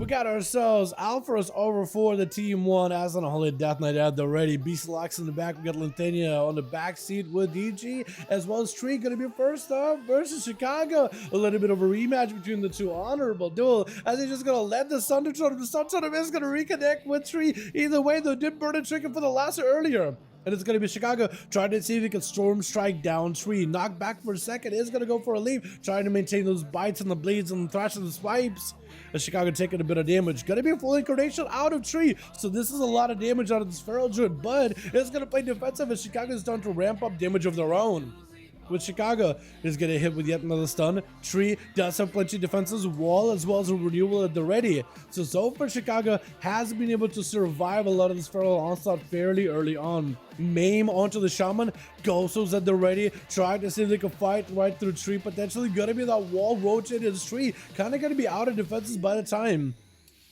got ourselves Alphas over for the Team 1 as an Holy Death Knight at the ready. Beast Locks in the back. We got Lantania on the back seat with DG, as well as Tree going to be first up versus Chicago. A little bit of a rematch between the two. Honorable duel as they're just going to let the Sun Totem. The Sun Totem is going to reconnect with Tree. Either way, they did burn a trigger for the last earlier. And it's going to be Chicago trying to see if he can Storm Strike down Tree. Knock back for a second. Is going to go for a leap. Trying to maintain those bites and the bleeds and the thrash and the swipes. And Chicago taking a bit of damage. Going to be a full incarnation out of Tree. So this is a lot of damage out of this Feral Druid. But it's going to play defensive as Chicago is starting to ramp up damage of their own. With Chicago is going to hit with yet another stun. Tree does have plenty of defenses, wall as well as a renewal at the ready. So far Chicago has been able to survive a lot of this feral onslaught fairly early on. Maim onto the Shaman, Ghosts at the ready, trying to see if they can fight right through Tree. Potentially going to be that wall rotated Tree, kind of going to be out of defenses by the time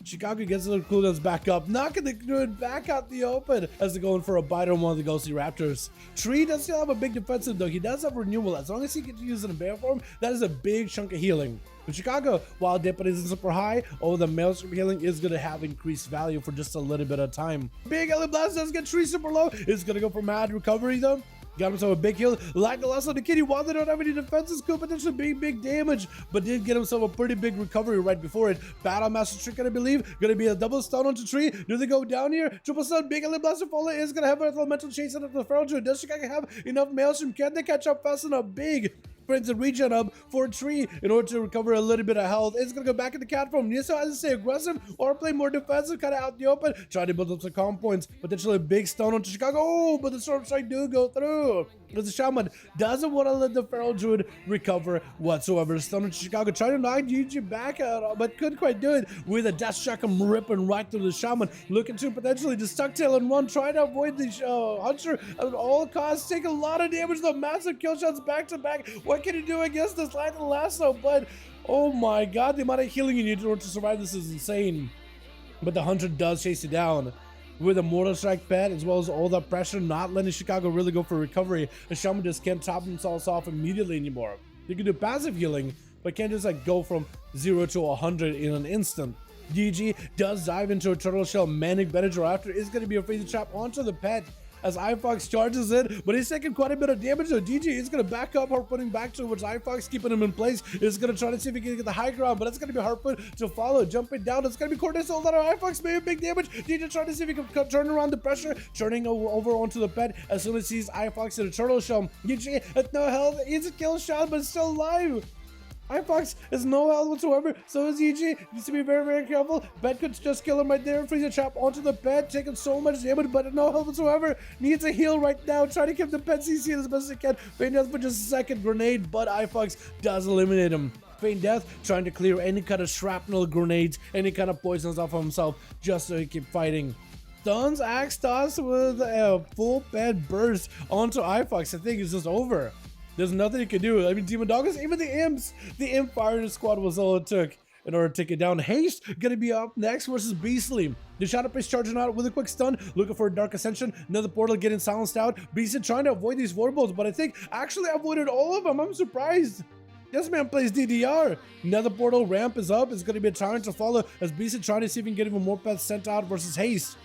Chicago gets their cooldowns back up, knocking the Druid back out the open as they're going for a bite on one of the Ghostly Raptors. Tree does still have a big defensive though. He does have renewal. As long as he can use it in bear form, that is a big chunk of healing. But Chicago, while Dipper isn't super high, the Maelstrom healing is going to have increased value for just a little bit of time. Big Ellie Blast does get Tree super low. It's going to go for mad recovery though. Got himself a big heal. Like the last one, the kitty while they don't have any defenses, could potentially big damage, but did get himself a pretty big recovery right before it. Battle Master Trick, I believe, gonna be a double stun onto Tree. Do they go down here? Triple stun, big Elite Blaster Follow is gonna have an elemental chase into the Feral Druid. Does Chicago have enough Maelstrom? Can they catch up fast enough? Big friends and regen up for Tree in order to recover a little bit of health. It's gonna go back into cat form. Niso has to stay aggressive or play more defensive, kind of out in the open, trying to build up some calm points. Potentially a big stun onto Chicago. Oh, but the Storm Strike do go through. Because the Shaman doesn't want to let the Feral Druid recover whatsoever. Stun onto Chicago, trying to knock GG back out, but couldn't quite do it with a Death Shock ripping right through the Shaman. Looking to potentially just tuck tail and run, trying to avoid the Hunter at all costs. Take a lot of damage, the massive kill shots back to back. What can you do against this Light and Lasso? But oh my god, the amount of healing you need in order to survive this is insane. But the Hunter does chase you down with a Mortal Strike pet, as well as all that pressure, not letting Chicago really go for recovery. The Shaman just can't top themselves off immediately anymore. They can do passive healing, but can't just like go from 0 to 100 in an instant. DG does dive into a Turtle Shell. Manic Benadryl after is going to be a freeze trap onto the pet as iFox charges it, but he's taking quite a bit of damage. So DG is going to back up, Harpooning back towards iFox, keeping him in place. Is going to try to see if he can get the high ground, but it's going to be Harpoon to follow. Jumping down, it's going to be Cortez hold out of iFox, maybe big damage. DG trying to see if he can turn around the pressure, turning over onto the pet as soon as he sees iFox in a Turtle Shell. DG has no health, he's a kill shot, but still alive. iFox has no health whatsoever, so is EG. Needs to be very careful. Pet could just kill him right there. Freeze a trap onto the pet, taking so much damage, but no health whatsoever. Needs a heal right now. Trying to keep the pet CC as best as he can. Feign Death for just a second. Grenade, but iFox does eliminate him. Feign Death trying to clear any kind of shrapnel grenades, any kind of poisons off of himself, just so he keep fighting. Stuns Axe Toss with a full pet burst onto iFox. I think it's just over. There's nothing you can do. I mean, Demon Doggers, even the Imps, the Imp Firing Squad was all it took in order to take it down. Haste gonna be up next versus Beastly. The Shadow Priest charging out with a quick stun, looking for a Dark Ascension. Another portal getting silenced out. Beastly trying to avoid these Warbolts, but I think actually avoided all of them. I'm surprised. This man plays DDR. Another portal ramp is up. It's gonna be a Tyrant to follow as Beastly trying to see if he can get even more pets sent out versus Haste.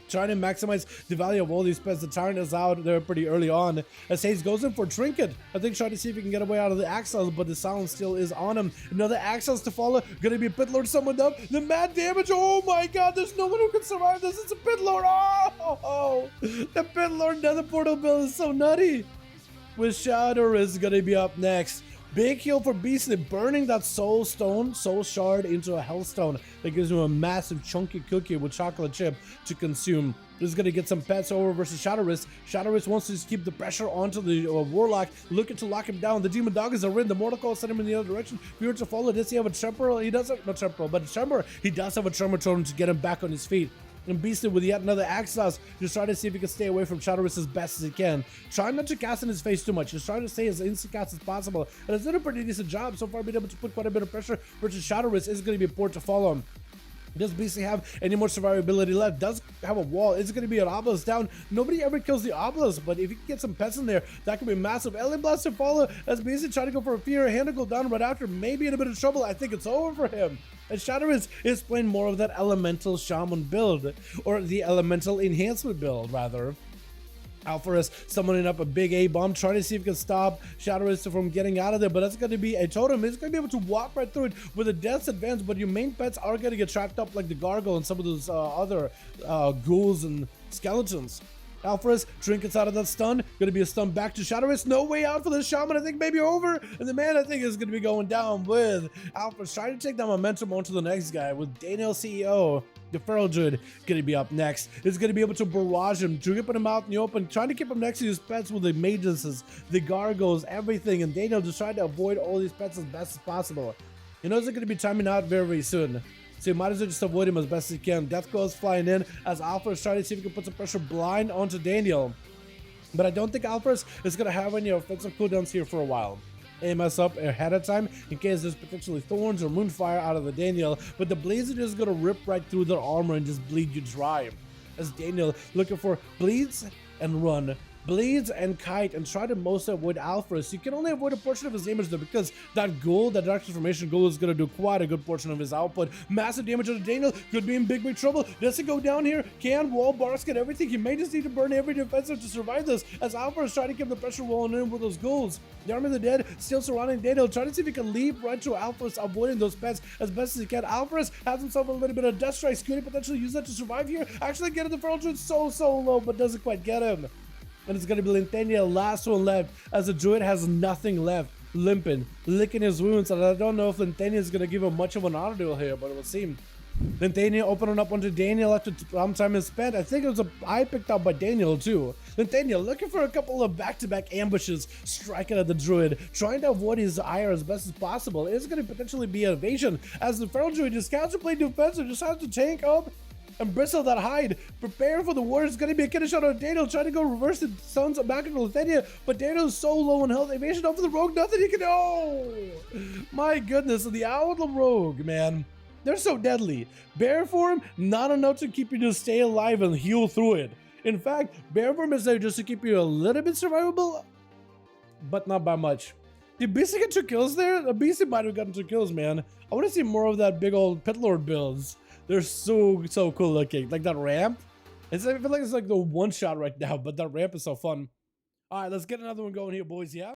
Trying to maximize the value of all these pets. The Tyrant is out there pretty early on as Haze goes in for Trinket. I think trying to see if he can get away out of the Axels, but the silence still is on him. Another Axels to follow. Gonna be a Pit Lord summoned up. The mad damage. Oh my god, there's no one who can survive this. It's a Pit Lord. Oh, the Pit Lord Nether Portal build is so nutty. With Shadow is gonna be up next. Big heal for Beastly, burning that Soul Shard into a Hellstone. That gives him a massive chunky cookie with chocolate chip to consume. This is going to get some pets over versus Shadowwrist. Shadowwrist wants to just keep the pressure onto the Warlock, looking to lock him down. The Demon Doggers are in. The Mortal Coil sent him in the other direction. If he were to follow, does he have a Temporal? He doesn't, not Temporal, but a Tremor. He does have a Tremor Totem to get him back on his feet. And Beastly with yet another Axos, just trying to see if he can stay away from Shadowwrist as best as he can. Trying not to cast in his face too much, just trying to stay as instant cast as possible. And it's done a pretty decent job so far, being able to put quite a bit of pressure versus Shadowwrist is going to be important to follow him. Does BC have any more survivability left? Does have a wall. It's going to be an obelisk down. Nobody ever kills the obelisk, but if you can get some pets in there, that could be massive. Alien Blaster follow as BC trying to go for a fear. Hand to go down right after. Maybe in a bit of trouble. I think it's over for him. And Shadowlands is playing more of that elemental shaman build, or the elemental enhancement build, rather. Alpharus summoning up a big A-bomb, trying to see if he can stop Shadowlands from getting out of there, but that's going to be a totem. He's going to be able to walk right through it with a death advance, but your main pets are going to get trapped up like the Gargoyle and some of those other ghouls and skeletons. Alpharus trinkets out of that stun, going to be a stun back to Shadowlands. No way out for the shaman, I think maybe over, and the man I think is going to be going down with Alpharus trying to take that momentum onto the next guy with Daniel CEO. The Feral Druid going to be up next. Is going to be able to barrage him, dripping him out in the open, trying to keep him next to his pets with the mages, the gargoyles, everything. And Daniel just trying to avoid all these pets as best as possible. He knows they're going to be timing out very, very soon. So you might as well just avoid him as best as you can. Death Claw is flying in as Alpha is trying to see if he can put some pressure blind onto Daniel. But I don't think Alpha is going to have any offensive cooldowns here for a while. AMS up ahead of time in case there's potentially thorns or moonfire out of the Daniel, but the blades are just gonna rip right through their armor and just bleed you dry. As Daniel looking for bleeds and run, bleeds and kite, and try to mostly avoid Alpharus. You can only avoid a portion of his damage though, because that ghoul, that Dark Transformation ghoul, is going to do quite a good portion of his output. Massive damage on Daniel, could be in big trouble. Does he go down here? Can wall bars get everything? He may just need to burn every defensive to survive this, as Alpharus trying to keep the pressure rolling in with those ghouls. The Army of the Dead still surrounding Daniel, trying to see if he can leap right to Alpharus, avoiding those pets as best as he can. Alpharus has himself a little bit of Death Strikes. Could he potentially use that to survive here? Actually getting the Feral Druid so low, but doesn't quite get him. And it's going to be Lintenia, last one left, as the Druid has nothing left, limping, licking his wounds, and I don't know if Lintenia is going to give him much of an honor duel here, but it will seem. Lintenia opening up onto Daniel after time is spent. I think it was a eye picked up by Daniel too. Lintenia looking for a couple of back-to-back ambushes, striking at the Druid, trying to avoid his ire as best as possible. It's going to potentially be an evasion, as the Feral Druid just counterplay defensive, just has to tank up and bristle that hide. Prepare for the war. It's going to be a kidder shot on Daniel, trying to go reverse the stuns back into Lithania, but Daniel's so low in health. Evasion off of the rogue, nothing he can do. Oh, my goodness, the Owl of the Rogue, man. They're so deadly. Bear form, not enough to keep you to stay alive and heal through it. In fact, bear form is there just to keep you a little bit survivable, but not by much. Did BC get 2 kills there? BC might have gotten 2 kills, man. I want to see more of that big old Pit Lord builds. They're so cool looking. Like that ramp. I feel like it's like the one shot right now, but that ramp is so fun. All right, let's get another one going here, boys. Yeah.